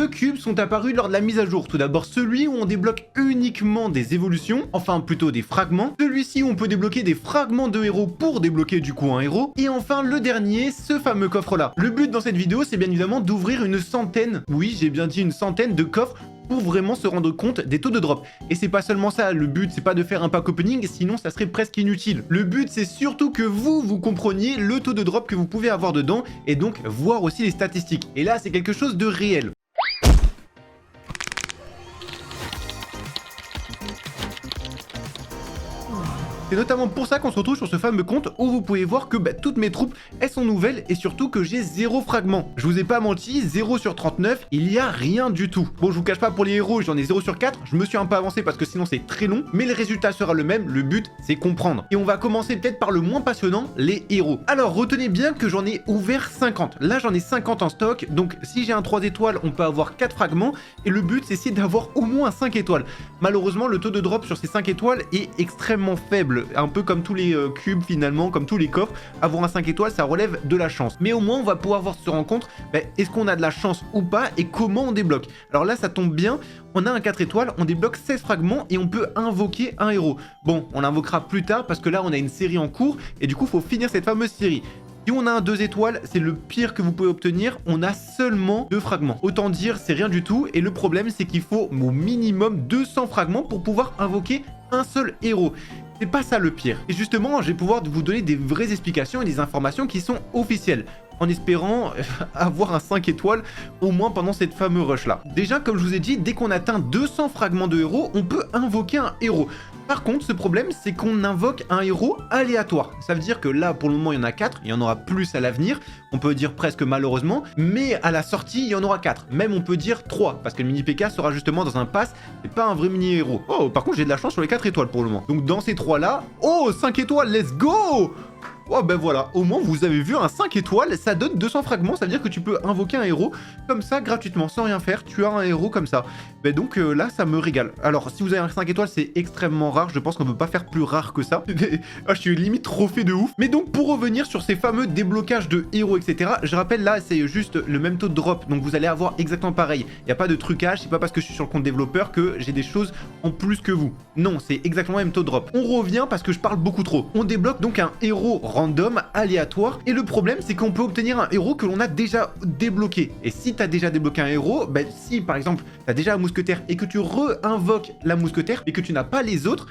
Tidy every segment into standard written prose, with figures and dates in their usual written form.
deux cubes sont apparus lors de la mise à jour. Tout d'abord celui où on débloque uniquement des évolutions, enfin plutôt des fragments. Celui-ci où on peut débloquer des fragments de héros pour débloquer du coup un héros. Et enfin le dernier, ce fameux coffre là. Le but dans cette vidéo, c'est bien évidemment d'ouvrir une centaine, oui j'ai bien dit une centaine de coffres pour vraiment se rendre compte des taux de drop. Et c'est pas seulement ça, le but c'est pas de faire un pack opening, sinon ça serait presque inutile. Le but c'est surtout que vous compreniez le taux de drop que vous pouvez avoir dedans et donc voir aussi les statistiques. Et là c'est quelque chose de réel. C'est notamment pour ça qu'on se retrouve sur ce fameux compte où vous pouvez voir que toutes mes troupes, elles sont nouvelles et surtout que j'ai 0 fragments. Je vous ai pas menti, 0 sur 39, il y a rien du tout. Bon, je vous cache pas pour les héros, j'en ai 0 sur 4, je me suis un peu avancé parce que sinon c'est très long, mais le résultat sera le même, le but c'est comprendre. Et on va commencer peut-être par le moins passionnant, les héros. Alors retenez bien que j'en ai ouvert 50. Là j'en ai 50 en stock, donc si j'ai un 3 étoiles, on peut avoir 4 fragments et le but c'est essayer d'avoir au moins 5 étoiles. Malheureusement, le taux de drop sur ces 5 étoiles est extrêmement faible. Un peu comme tous les cubes finalement, comme tous les coffres, avoir un 5 étoiles ça relève de la chance. Mais au moins on va pouvoir se rendre compte est-ce qu'on a de la chance ou pas et comment on débloque. Alors là ça tombe bien, on a un 4 étoiles, on débloque 16 fragments et on peut invoquer un héros. Bon, on l'invoquera plus tard parce que là on a une série en cours et du coup il faut finir cette fameuse série. Si on a un 2 étoiles, c'est le pire que vous pouvez obtenir, on a seulement 2 fragments. Autant dire, c'est rien du tout, et le problème c'est qu'il faut au minimum 200 fragments pour pouvoir invoquer un seul héros. C'est pas ça le pire. Et justement, je vais pouvoir vous donner des vraies explications et des informations qui sont officielles, en espérant avoir un 5 étoiles au moins pendant cette fameuse rush là. Déjà, comme je vous ai dit, dès qu'on atteint 200 fragments de héros, on peut invoquer un héros. Par contre, ce problème, c'est qu'on invoque un héros aléatoire. Ça veut dire que là, pour le moment, il y en a 4, il y en aura plus à l'avenir, on peut dire presque malheureusement, mais à la sortie, il y en aura 4. Même on peut dire 3, parce que le mini PK sera justement dans un pass, c'est pas un vrai mini héros. Oh, par contre, j'ai de la chance sur les 4 étoiles pour le moment. Donc dans ces 3 là, oh, 5 étoiles, let's go! Oh ben voilà, au moins vous avez vu un 5 étoiles, ça donne 200 fragments, ça veut dire que tu peux invoquer un héros comme ça gratuitement, sans rien faire, tu as un héros comme ça. Ben donc là ça me régale. Alors si vous avez un 5 étoiles c'est extrêmement rare, je pense qu'on peut pas faire plus rare que ça. Ah, je suis limite trop fait de ouf. Mais donc pour revenir sur ces fameux déblocages de héros etc, je rappelle là c'est juste le même taux de drop, donc vous allez avoir exactement pareil. Il n'y a pas de trucage, c'est pas parce que je suis sur le compte développeur que j'ai des choses en plus que vous. Non, c'est exactement le même taux de drop. On revient parce que je parle beaucoup trop. On débloque donc un héros random, aléatoire, et le problème c'est qu'on peut obtenir un héros que l'on a déjà débloqué. Et si tu as déjà débloqué un héros, si par exemple tu as déjà un mousquetaire et que tu re-invoques la mousquetaire et que tu n'as pas les autres,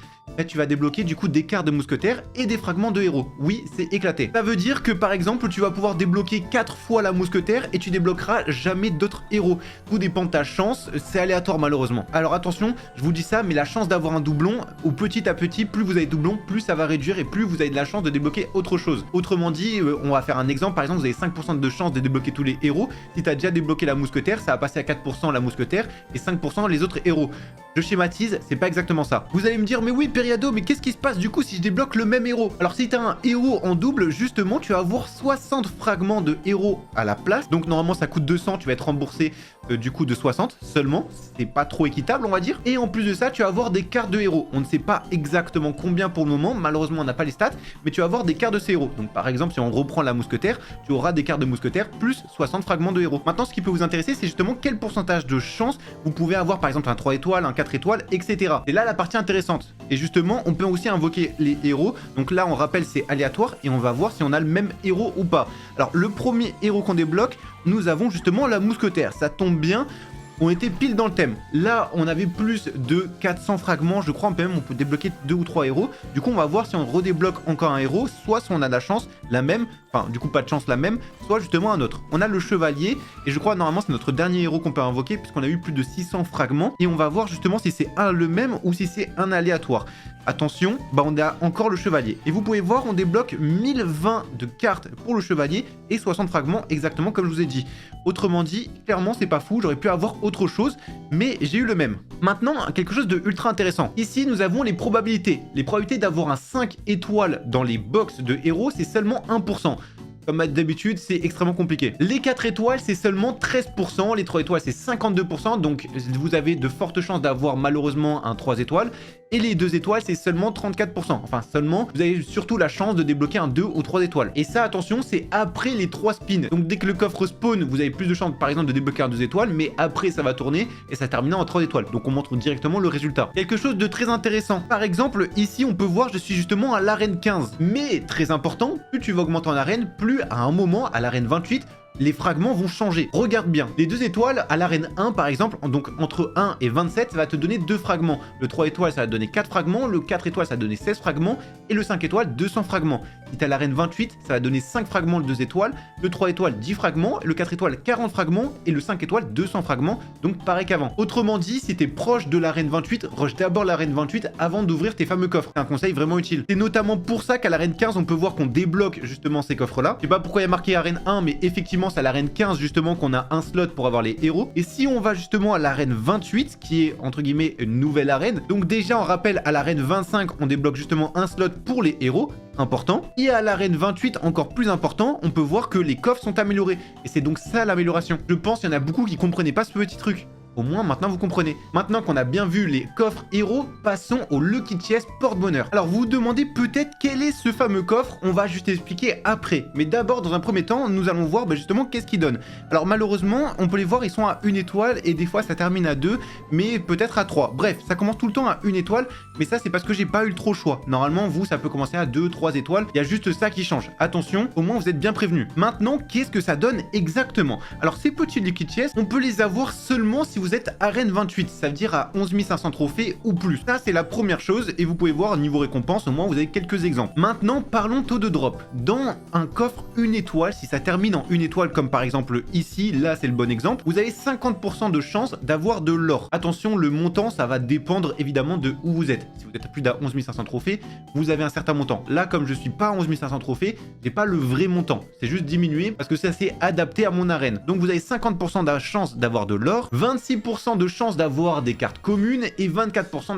tu vas débloquer du coup des cartes de mousquetaire et des fragments de héros. Oui, c'est éclaté. Ça veut dire que par exemple tu vas pouvoir débloquer 4 fois la mousquetaire et tu débloqueras jamais d'autres héros. Tout dépend de ta chance, c'est aléatoire malheureusement. Alors attention, je vous dis ça, mais la chance d'avoir un doublon, ou petit à petit, plus vous avez de doublons, plus ça va réduire et plus vous avez de la chance de débloquer autre chose. Autrement dit, on va faire un exemple, par exemple vous avez 5% de chance de débloquer tous les héros. Si tu as déjà débloqué la mousquetaire, ça va passer à 4% la mousquetaire et 5% les autres héros. Je schématise, c'est pas exactement ça. Vous allez me dire, mais oui Periado, mais qu'est-ce qui se passe du coup si je débloque le même héros? Alors si tu as un héros en double, justement tu vas avoir 60 fragments de héros à la place. Donc normalement ça coûte 200, tu vas être remboursé du coup de 60 seulement. C'est pas trop équitable on va dire. Et en plus de ça, tu vas avoir des cartes de héros. On ne sait pas exactement combien pour le moment, malheureusement on n'a pas les stats, mais tu vas avoir des cartes de ces héros. Donc par exemple si on reprend la mousquetaire, tu auras des cartes de mousquetaire plus 60 fragments de héros. Maintenant ce qui peut vous intéresser c'est justement quel pourcentage de chance vous pouvez avoir, par exemple un 3 étoiles, un 4 étoiles, etc. C'est là la partie intéressante. Et justement on peut aussi invoquer les héros. Donc là on rappelle c'est aléatoire et on va voir si on a le même héros ou pas. Alors le premier héros qu'on débloque, nous avons justement la mousquetaire. Ça tombe bien, on était pile dans le thème. Là, on avait plus de 400 fragments, je crois, même on peut débloquer 2 ou 3 héros. Du coup, on va voir si on redébloque encore un héros, soit si on a de la chance, la même, enfin, du coup, pas de chance, la même, soit justement un autre. On a le chevalier, et je crois, normalement, c'est notre dernier héros qu'on peut invoquer, puisqu'on a eu plus de 600 fragments, et on va voir justement si c'est le même ou si c'est un aléatoire. Attention, on a encore le chevalier. Et vous pouvez voir, on débloque 1020 de cartes pour le chevalier et 60 fragments, exactement comme je vous ai dit. Autrement dit, clairement, c'est pas fou, j'aurais pu avoir autre chose, mais j'ai eu le même. Maintenant, quelque chose de ultra intéressant. Ici, nous avons les probabilités. Les probabilités d'avoir un 5 étoiles dans les box de héros, c'est seulement 1%. Comme d'habitude, c'est extrêmement compliqué. Les 4 étoiles, c'est seulement 13%. Les 3 étoiles, c'est 52%. Donc, vous avez de fortes chances d'avoir malheureusement un 3 étoiles. Et les 2 étoiles, c'est seulement 34%. Enfin, seulement, vous avez surtout la chance de débloquer un 2 ou 3 étoiles. Et ça, attention, c'est après les 3 spins. Donc dès que le coffre spawn, vous avez plus de chances, par exemple, de débloquer un 2 étoiles, mais après, ça va tourner et ça termine en 3 étoiles. Donc on montre directement le résultat. Quelque chose de très intéressant. Par exemple, ici, on peut voir, je suis justement à l'arène 15. Mais très important, plus tu vas augmenter en arène, plus à un moment, à l'arène 28, les fragments vont changer. Regarde bien, les 2 étoiles à l'arène 1 par exemple, donc entre 1 et 27, ça va te donner 2 fragments. Le 3 étoiles, ça va te donner 4 fragments, le 4 étoiles, ça va te donner 16 fragments, et le 5 étoiles, 200 fragments. Si tu à l'arène 28, ça va donner 5 fragments le 2 étoiles, le 3 étoiles, 10 fragments, le 4 étoiles, 40 fragments, et le 5 étoiles, 200 fragments, donc pareil qu'avant. Autrement dit, si tu es proche de l'arène 28, rush d'abord l'arène 28 avant d'ouvrir tes fameux coffres. C'est un conseil vraiment utile. C'est notamment pour ça qu'à l'arène 15, on peut voir qu'on débloque justement ces coffres-là. Je sais pas pourquoi il y a marqué arène 1, mais effectivement, c'est à l'arène 15 justement qu'on a un slot pour avoir les héros. Et si on va justement à l'arène 28, qui est entre guillemets une nouvelle arène, donc déjà on rappelle à l'arène 25, on débloque justement un slot pour les héros, important. Et à l'arène 28, encore plus important, on peut voir que les coffres sont améliorés. Et c'est donc ça l'amélioration. Je pense qu'il y en a beaucoup qui comprenaient pas ce petit truc. Au moins, maintenant, vous comprenez. Maintenant qu'on a bien vu les coffres héros, passons au Lucky Chest porte-bonheur. Alors, vous vous demandez peut-être quel est ce fameux coffre. On va juste expliquer après. Mais d'abord, dans un premier temps, nous allons voir justement qu'est-ce qu'il donne. Alors, malheureusement, on peut les voir, ils sont à 1 étoile et des fois, ça termine à 2, mais peut-être à 3. Bref, ça commence tout le temps à 1 étoile, mais ça, c'est parce que j'ai pas eu trop le choix. Normalement, vous, ça peut commencer à 2, 3 étoiles. Il y a juste ça qui change. Attention, au moins, vous êtes bien prévenus. Maintenant, qu'est-ce que ça donne exactement? Alors, ces petits Lucky Chest, on peut les avoir seulement si vous êtes arène 28, ça veut dire à 11 500 trophées ou plus. Ça, c'est la première chose et vous pouvez voir niveau récompense, au moins vous avez quelques exemples. Maintenant, parlons taux de drop. Dans un coffre 1 étoile, si ça termine en 1 étoile comme par exemple ici, là c'est le bon exemple, vous avez 50% de chance d'avoir de l'or. Attention, le montant, ça va dépendre évidemment de où vous êtes. Si vous êtes à plus d'à 11 500 trophées, vous avez un certain montant. Là, comme je suis pas à 11 500 trophées, j'ai pas le vrai montant. C'est juste diminué parce que ça s'est adapté à mon arène. Donc vous avez 50% de chance d'avoir de l'or, 26% de chance d'avoir des cartes communes et 24%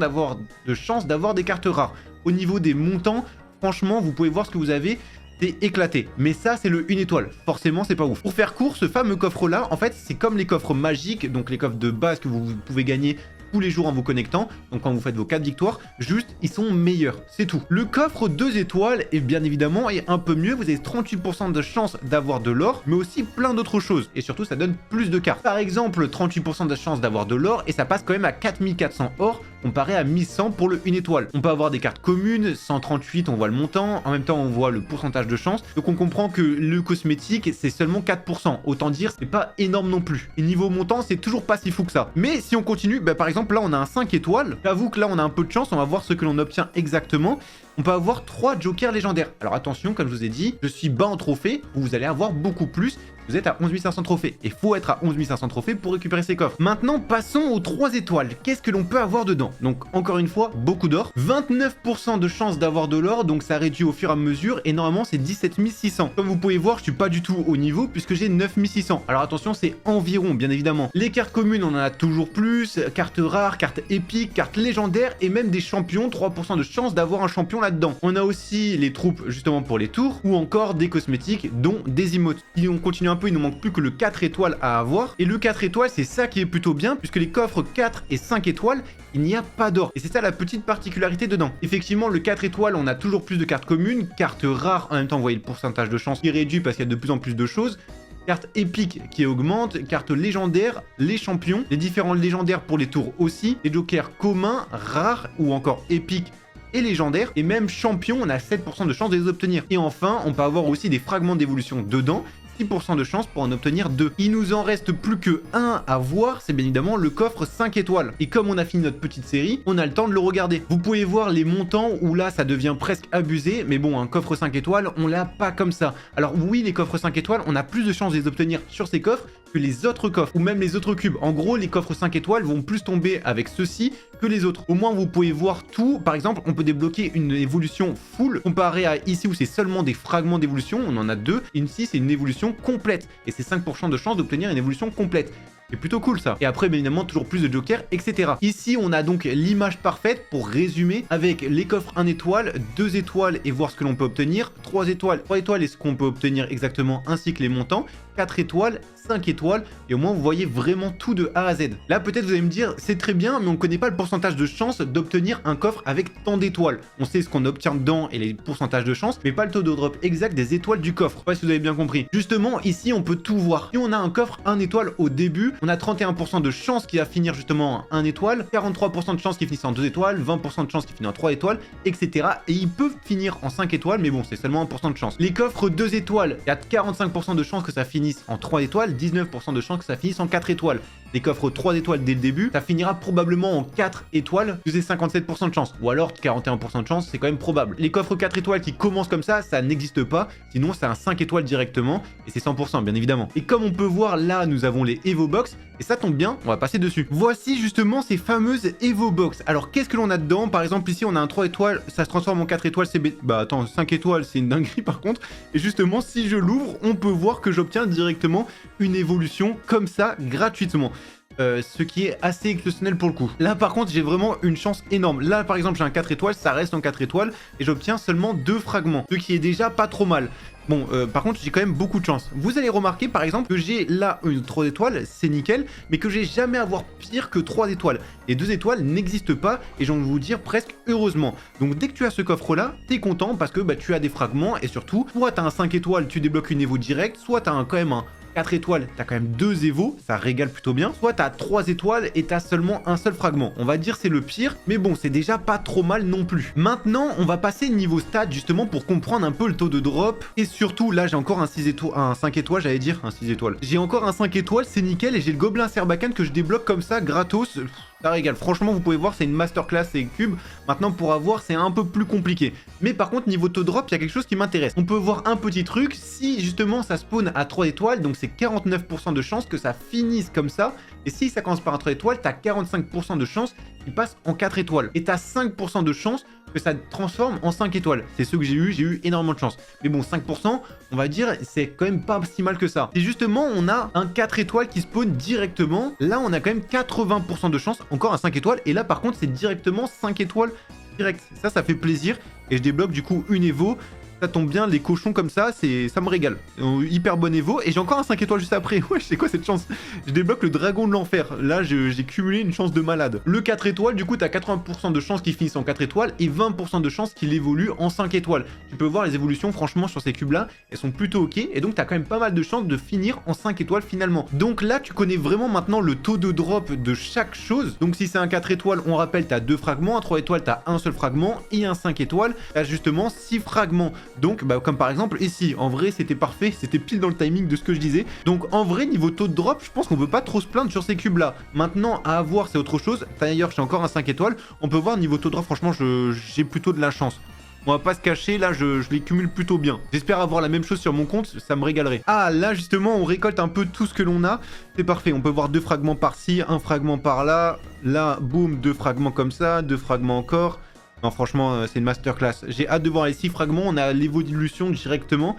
de chance d'avoir des cartes rares. Au niveau des montants, franchement, vous pouvez voir ce que vous avez, c'est éclaté. Mais ça, c'est le 1 étoile. Forcément, c'est pas ouf. Pour faire court, ce fameux coffre-là, en fait, c'est comme les coffres magiques, donc les coffres de base que vous pouvez gagner tous les jours en vous connectant, donc quand vous faites vos 4 victoires, juste ils sont meilleurs, c'est tout. Le coffre 2 étoiles est bien évidemment est un peu mieux, vous avez 38% de chance d'avoir de l'or, mais aussi plein d'autres choses, et surtout ça donne plus de cartes. Par exemple, 38% de chance d'avoir de l'or, et ça passe quand même à 4400 or, comparé à 1100 pour le 1 étoile. On peut avoir des cartes communes, 138 on voit le montant, en même temps on voit le pourcentage de chance, donc on comprend que le cosmétique c'est seulement 4%, autant dire c'est pas énorme non plus. Et niveau montant c'est toujours pas si fou que ça. Mais si on continue, par exemple là on a un 5 étoiles, j'avoue que là on a un peu de chance, on va voir ce que l'on obtient exactement. On peut avoir 3 jokers légendaires. Alors attention, comme je vous ai dit, je suis bas en trophée, vous allez avoir beaucoup plus. Vous êtes à 11 500 trophées. Et faut être à 11 500 trophées pour récupérer ces coffres. Maintenant, passons aux 3 étoiles. Qu'est-ce que l'on peut avoir dedans? Donc, encore une fois, beaucoup d'or. 29% de chance d'avoir de l'or, donc ça réduit au fur et à mesure. Et normalement, c'est 17 600. Comme vous pouvez voir, je suis pas du tout au niveau puisque j'ai 9 600. Alors attention, c'est environ, bien évidemment. Les cartes communes, on en a toujours plus. Cartes rares, cartes épiques, cartes légendaires et même des champions. 3% de chance d'avoir un champion là-dedans. On a aussi les troupes, justement, pour les tours. Ou encore des cosmétiques, dont des emotes. Si on continue un peu, il nous manque plus que le 4 étoiles à avoir. Et le 4 étoiles, c'est ça qui est plutôt bien, puisque les coffres 4 et 5 étoiles, il n'y a pas d'or. Et c'est ça la petite particularité dedans. Effectivement, le 4 étoiles, on a toujours plus de cartes communes, cartes rares, en même temps, vous voyez le pourcentage de chance qui est réduit parce qu'il y a de plus en plus de choses. Carte épique qui augmente, carte légendaire, les champions, les différents légendaires pour les tours aussi, les jokers communs, rares ou encore épiques et légendaires, et même champions, on a 7% de chance de les obtenir. Et enfin, on peut avoir aussi des fragments d'évolution dedans, 6% de chance pour en obtenir 2. Il nous en reste plus que 1 à voir, c'est bien évidemment le coffre 5 étoiles. Et comme on a fini notre petite série, on a le temps de le regarder. Vous pouvez voir les montants où là ça devient presque abusé, mais bon, un coffre 5 étoiles, on l'a pas comme ça. Alors oui, les coffres 5 étoiles, on a plus de chances de les obtenir sur ces coffres que les autres coffres, ou même les autres cubes. En gros, les coffres 5 étoiles vont plus tomber avec ceux-ci que les autres. Au moins, vous pouvez voir tout. Par exemple, on peut débloquer une évolution full, comparé à ici où c'est seulement des fragments d'évolution, on en a 2, et ici c'est une évolution complète, et c'est 5% de chance d'obtenir une évolution complète. C'est plutôt cool ça. Et après, bien évidemment, toujours plus de jokers, etc. Ici, on a donc l'image parfaite pour résumer avec les coffres 1 étoile, 2 étoiles et voir ce que l'on peut obtenir, 3 étoiles et ce qu'on peut obtenir exactement ainsi que les montants. 4 étoiles, 5 étoiles, et au moins vous voyez vraiment tout de A à Z. Là peut-être vous allez me dire, c'est très bien, mais on ne connaît pas le pourcentage de chance d'obtenir un coffre avec tant d'étoiles. On sait ce qu'on obtient dedans et les pourcentages de chance, mais pas le taux de drop exact des étoiles du coffre. Je sais pas si vous avez bien compris. Justement, ici on peut tout voir. Si on a un coffre 1 étoile au début, on a 31% de chance qu'il va finir justement en 1 étoile, 43% de chance qu'il finisse en 2 étoiles, 20% de chance qu'il finisse en 3 étoiles, etc. Et il peut finir en 5 étoiles, mais bon, c'est seulement 1% de chance. Les coffres 2 étoiles, il y a 45% de chance que ça finisse en 3 étoiles, 19% de chance que ça finisse en 4 étoiles. Les coffres 3 étoiles dès le début, ça finira probablement en 4 étoiles, c'est 57% de chance. Ou alors 41% de chance, c'est quand même probable. Les coffres 4 étoiles qui commencent comme ça n'existe pas. Sinon, c'est un 5 étoiles directement. Et c'est 100% bien évidemment. Et comme on peut voir là, nous avons les Evo Box. Et ça tombe bien, on va passer dessus. Voici justement ces fameuses Evo Box. Alors qu'est-ce que l'on a dedans? Par exemple ici on a un 3 étoiles, ça se transforme en 4 étoiles, c'est bah attends, 5 étoiles c'est une dinguerie par contre. Et justement si je l'ouvre, on peut voir que j'obtiens directement une évolution comme ça gratuitement. Ce qui est assez exceptionnel pour le coup. Là par contre j'ai vraiment une chance énorme. Là par exemple j'ai un 4 étoiles, ça reste en 4 étoiles et j'obtiens seulement 2 fragments, ce qui est déjà pas trop mal. Bon, par contre, j'ai quand même beaucoup de chance. Vous allez remarquer, par exemple, que j'ai là une 3 étoiles, c'est nickel, mais que j'ai jamais avoir pire que 3 étoiles. Les 2 étoiles n'existent pas, et j'ai envie de vous dire presque heureusement. Donc, dès que tu as ce coffre-là, t'es content parce que bah, tu as des fragments, et surtout, soit t'as un 5 étoiles, tu débloques une Evo direct, soit t'as quand même un 4 étoiles, t'as quand même 2 Evo, ça régale plutôt bien. Soit t'as 3 étoiles et t'as seulement un seul fragment. On va dire c'est le pire, mais bon, c'est déjà pas trop mal non plus. Maintenant, on va passer niveau stats justement pour comprendre un peu le taux de drop. Et surtout, là, j'ai encore un 6 étoiles, un 5 étoiles, j'allais dire un 6 étoiles. J'ai encore un 5 étoiles, c'est nickel, et j'ai le gobelin Serbacane que je débloque comme ça, gratos. Ça régale. Franchement, vous pouvez voir, c'est une masterclass et cube. Maintenant, pour avoir, c'est un peu plus compliqué. Mais par contre, niveau taux de drop, il y a quelque chose qui m'intéresse. On peut voir un petit truc. Si justement ça spawn à 3 étoiles, donc c'est 49% de chance que ça finisse comme ça. Et si ça commence par un 3 étoiles, t'as 45% de chance qu'il passe en 4 étoiles. Et t'as 5% de chance que ça transforme en 5 étoiles. C'est ce que j'ai eu énormément de chance. Mais bon, 5%, on va dire, c'est quand même pas si mal que ça. Et justement, on a un 4 étoiles qui spawn directement. Là, on a quand même 80% de chance, encore un 5 étoiles. Et là, par contre, c'est directement 5 étoiles direct. Ça fait plaisir. Et je débloque du coup une Evo. Ça tombe bien, les cochons comme ça, ça me régale. Hyper bon Evo. Et j'ai encore un 5 étoiles juste après. Ouais, c'est quoi cette chance? Je débloque le dragon de l'enfer. Là, j'ai cumulé une chance de malade. Le 4 étoiles, du coup, t'as 80% de chance qu'il finisse en 4 étoiles et 20% de chance qu'il évolue en 5 étoiles. Tu peux voir les évolutions, franchement, sur ces cubes-là, elles sont plutôt ok. Et donc, t'as quand même pas mal de chances de finir en 5 étoiles finalement. Donc là, tu connais vraiment maintenant le taux de drop de chaque chose. Donc, si c'est un 4 étoiles, on rappelle, t'as 2 fragments. Un 3 étoiles, t'as un seul fragment. Et un 5 étoiles, t'as justement 6 fragments. Donc, bah, comme par exemple ici, en vrai, c'était parfait, c'était pile dans le timing de ce que je disais. Donc, en vrai, niveau taux de drop, je pense qu'on peut pas trop se plaindre sur ces cubes-là. Maintenant, à avoir, c'est autre chose. D'ailleurs, j'ai encore un 5 étoiles. On peut voir, niveau taux de drop, franchement, j'ai plutôt de la chance. On va pas se cacher, là, je les cumule plutôt bien. J'espère avoir la même chose sur mon compte, ça me régalerait. Ah, là, justement, on récolte un peu tout ce que l'on a. C'est parfait, on peut voir 2 fragments par-ci, un fragment par-là. Là, boum, 2 fragments comme ça, 2 fragments encore. Non, franchement, c'est une masterclass. J'ai hâte de voir les 6 fragments. On a l'évolution directement.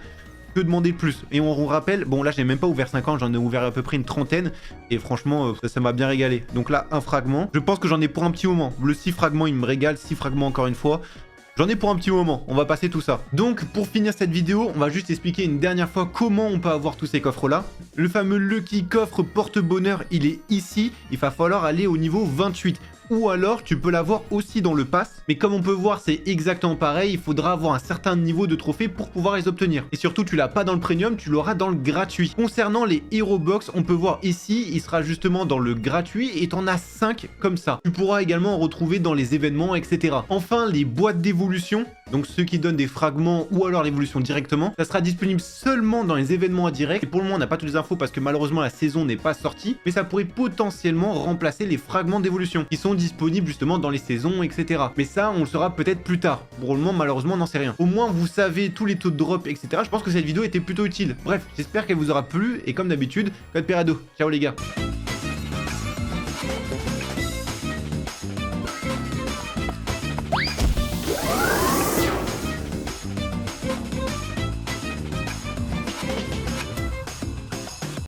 Que demander de plus? Et on rappelle, bon là j'ai même pas ouvert 50, j'en ai ouvert à peu près une trentaine. Et franchement, ça m'a bien régalé. Donc là, un fragment. Je pense que j'en ai pour un petit moment. Le 6 fragments, il me régale. 6 fragments encore une fois. J'en ai pour un petit moment, on va passer tout ça. Donc pour finir cette vidéo, on va juste expliquer une dernière fois comment on peut avoir tous ces coffres là. Le fameux Lucky Coffre porte-bonheur, il est ici. Il va falloir aller au niveau 28. Ou alors tu peux l'avoir aussi dans le pass, mais comme on peut voir c'est exactement pareil, il faudra avoir un certain niveau de trophées pour pouvoir les obtenir. Et surtout tu l'as pas dans le premium, tu l'auras dans le gratuit. Concernant les Hero Box, on peut voir ici, il sera justement dans le gratuit et t'en as 5 comme ça. Tu pourras également en retrouver dans les événements, etc. Enfin les boîtes d'évolution, donc ceux qui donnent des fragments ou alors l'évolution directement, ça sera disponible seulement dans les événements en direct. Et pour le moment on n'a pas toutes les infos parce que malheureusement la saison n'est pas sortie, mais ça pourrait potentiellement remplacer les fragments d'évolution qui sont disponibles justement dans les saisons, etc. Mais ça, on le saura peut-être plus tard. Pour le moment, malheureusement, on n'en sait rien. Au moins, vous savez tous les taux de drop, etc. Je pense que cette vidéo était plutôt utile. Bref, j'espère qu'elle vous aura plu. Et comme d'habitude, code Perado. Ciao les gars.